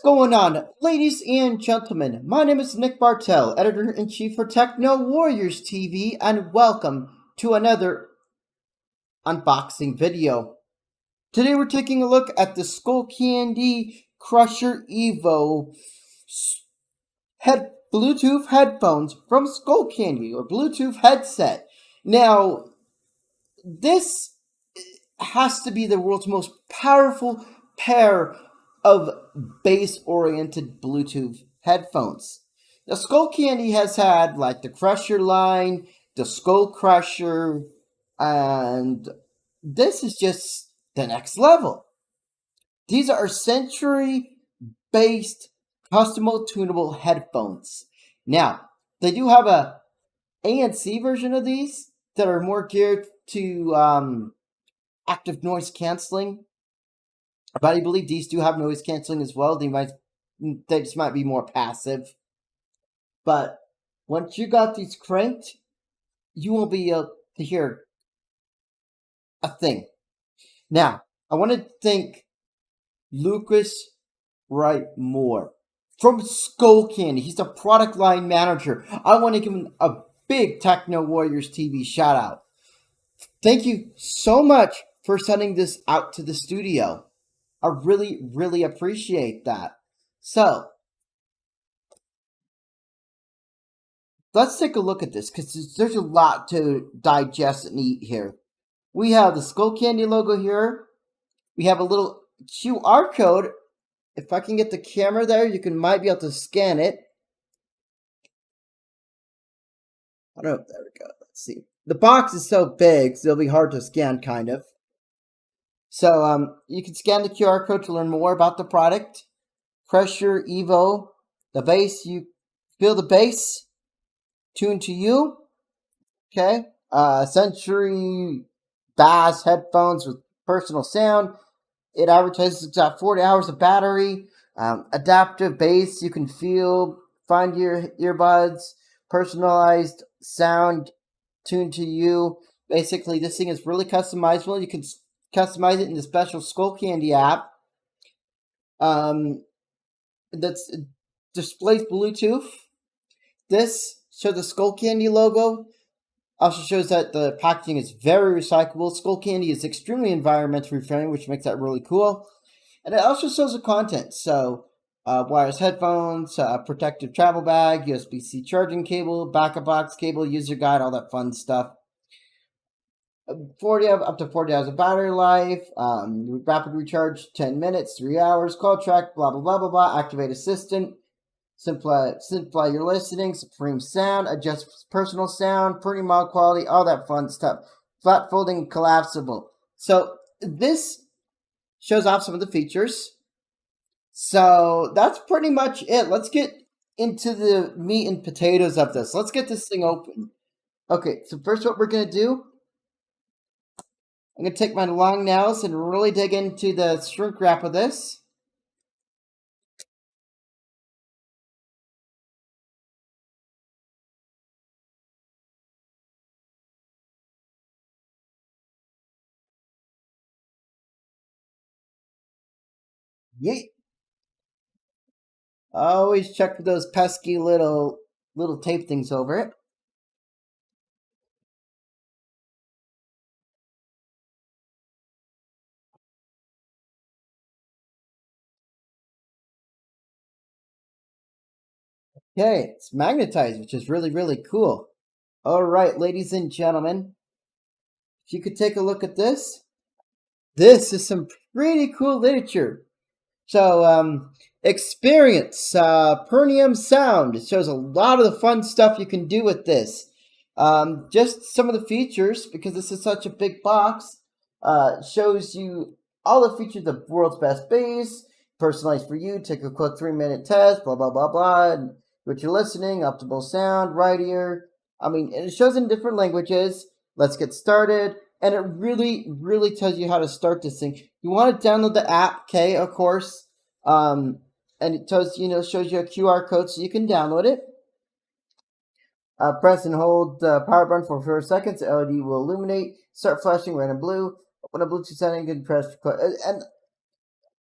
going on, ladies and gentlemen? My name is Nick Bartell, editor-in-chief for TechnoWarriorstv, and welcome to another unboxing video. Today we're taking a look at the Skullcandy Crusher Evo Bluetooth headphones from Skullcandy, or Bluetooth headset. Now, this has to be the world's most powerful pair of bass-oriented Bluetooth headphones. Now, Skullcandy has had like the Crusher line, the Skull Crusher, and this is just the next level. These are Century-based custom tunable headphones. Now, they do have a ANC version of these that are more geared to active noise canceling. But I believe these do have noise canceling as well. They just might be more passive. But once you got these cranked, you won't be able to hear a thing. Now, I want to thank Lucius Moore from Skullcandy. He's the product line manager. I want to give him a big Techno Warriors TV shout out. Thank you so much for sending this out to the studio. I really appreciate that. So, let's take a look at this, because there's a lot to digest and eat here. We have the Skullcandy logo here. We have a little QR code. If I can get the camera there, might be able to scan it. I don't know. There we go. Let's see. The box is so big, so it'll be hard to scan, kind of. So, you can scan the QR code to learn more about the product. Crusher Evo, the bass, you feel the bass, tuned to you. Okay. Century bass headphones with personal sound. It advertises it's got 40 hours of battery. Adaptive bass, you can find your earbuds, personalized sound tuned to you. Basically, this thing is really customizable. You can customize it in the special Skullcandy app. That's displays Bluetooth. This shows the Skullcandy logo. Also shows that the packaging is very recyclable. Skullcandy is extremely environmentally friendly, which makes that really cool. And it also shows the content. So, wireless headphones, protective travel bag, USB-C charging cable, backup box cable, user guide, all that fun stuff. Up to 40 hours of battery life, rapid recharge 10 minutes, 3 hours, call track, blah, blah, blah, blah, blah, activate assistant, simplify your listening, supreme sound, adjust personal sound, pretty mild quality, all that fun stuff. Flat folding, collapsible. So this shows off some of the features. So that's pretty much it. Let's get into the meat and potatoes of this. Let's get this thing open. Okay, so first what we're going to do, I'm going to take my long nails and really dig into the shrink wrap of this. Yeet. Always check for those pesky little tape things over it. Okay, it's magnetized, which is really cool. All right, ladies and gentlemen, if you could take a look at this. This is some pretty cool literature. So, experience, Pernium sound. It shows a lot of the fun stuff you can do with this. Just some of the features, because this is such a big box, shows you all the features of the world's best bass, personalized for you, take a quick 3-minute test, blah, blah, blah, blah, and what you're listening, optimal sound, right ear. I mean, and it shows in different languages. Let's get started. And it really tells you how to start this thing. You want to download the app, okay, of course. And it tells, shows you a QR code so you can download it. Press and hold the power button for 4 seconds. The LED will illuminate. Start flashing red and blue. Open a Bluetooth setting and press record. And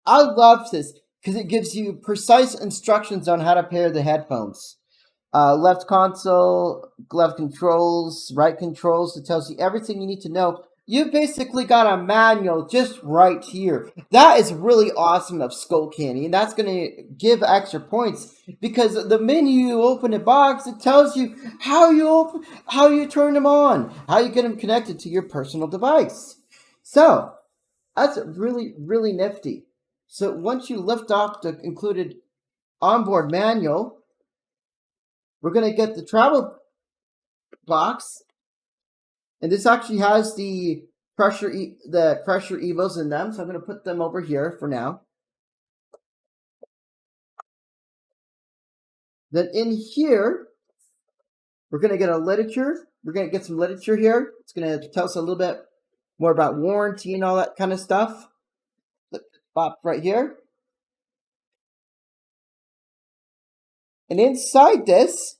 I love this. because it gives you precise instructions on how to pair the headphones. Left console, left controls, right controls. It tells you everything you need to know. You basically got a manual just right here. That is really awesome of Skullcandy, and that's going to give extra points because the minute you open a box, it tells you how you turn them on, how you get them connected to your personal device. So that's really, really nifty. So once you lift off the included onboard manual, we're going to get the travel box, and this actually has the Crusher Evos in them, so I'm going to put them over here for now. Then in here, we're going to get a literature. We're going to get some literature here. It's going to tell us a little bit more about warranty and all that kind of stuff. Pop right here. And inside this,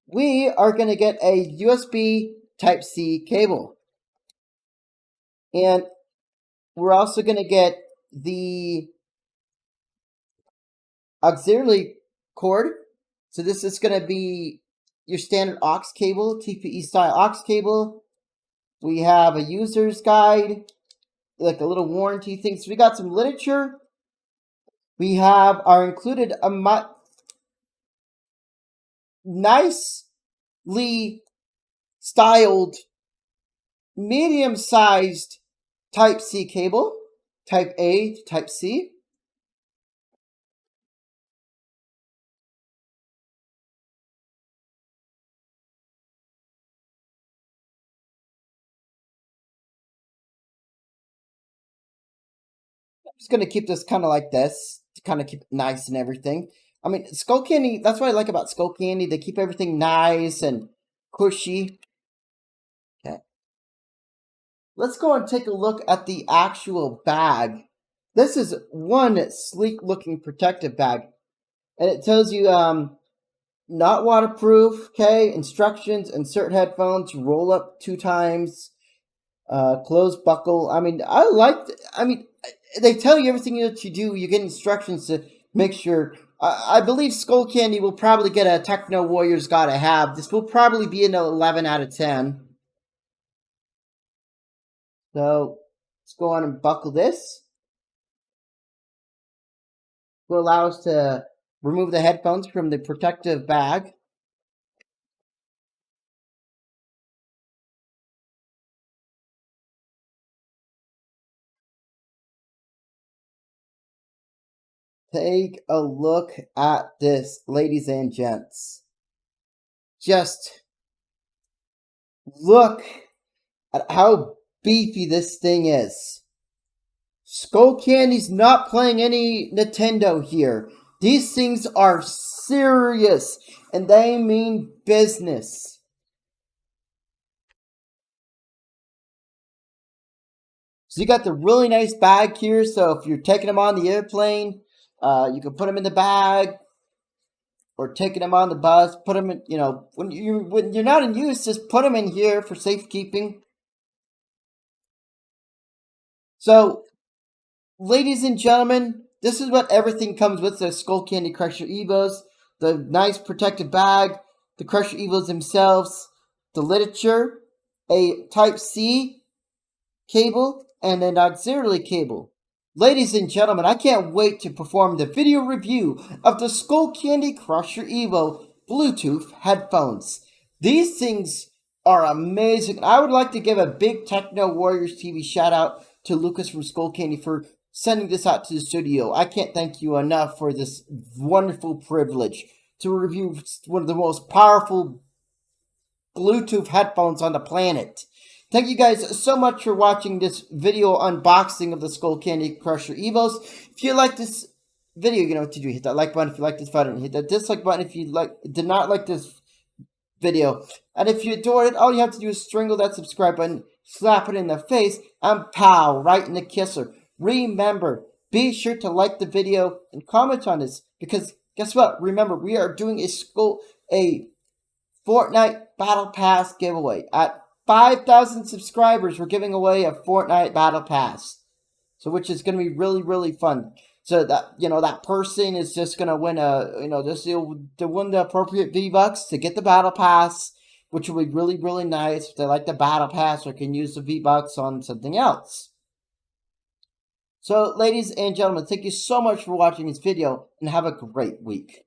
we are going to get a USB Type-C cable. And we're also going to get the auxiliary cord. So this is going to be your standard aux cable, TPE style aux cable. We have a user's guide, like a little warranty thing. So we got some literature. We have our included nicely styled medium-sized Type-C cable, Type A to Type-C. I'm just going to keep this kind of like this, to kind of keep it nice and everything. I mean, Skullcandy, that's what I like about Skullcandy. They keep everything nice and cushy. Okay. Let's go and take a look at the actual bag. This is one sleek-looking protective bag. And it tells you, not waterproof, okay? Instructions, insert headphones, roll up 2 times, close buckle. I mean, they tell you everything that you do. You get instructions to make sure. I believe Skullcandy will probably get a Techno Warriors Gotta Have. This will probably be an 11 out of 10. So let's go on and buckle this. Will allow us to remove the headphones from the protective bag. Take a look at this, ladies and gents. Just look at how beefy this thing is. Skullcandy's not playing any Nintendo here. These things are serious, and they mean business. So you got the really nice bag here, so if you're taking them on the airplane, you can put them in the bag, or taking them on the bus, put them in, when you're not in use, just put them in here for safekeeping. So, ladies and gentlemen, this is what everything comes with the Skullcandy Crusher Evos. The nice protective bag, the Crusher Evos themselves, the literature, a Type-C cable, and an auxiliary cable. Ladies and gentlemen, I can't wait to perform the video review of the Skullcandy Crusher Evo Bluetooth headphones. These things are amazing. I would like to give a big Techno Warriors TV shout out to Lucas from Skullcandy for sending this out to the studio. I can't thank you enough for this wonderful privilege to review one of the most powerful Bluetooth headphones on the planet. Thank you guys so much for watching this video unboxing of the Skullcandy Crusher Evos. If you like this video, you know what to do. Hit that like button if you like this video. Hit that dislike button if you did not like this video. And if you adored it, all you have to do is strangle that subscribe button, slap it in the face, and pow, right in the kisser. Remember, be sure to like the video and comment on this, because guess what? Remember, we are doing a Fortnite Battle Pass giveaway. At 5,000 subscribers, we're giving away a Fortnite Battle Pass. So, which is going to be really, really fun. So that, that person is just gonna win just to win the appropriate V-Bucks to get the battle pass, which will be really, really nice. If they like the battle pass, or can use the V-Bucks on something else. So, ladies and gentlemen, thank you so much for watching this video, and have a great week.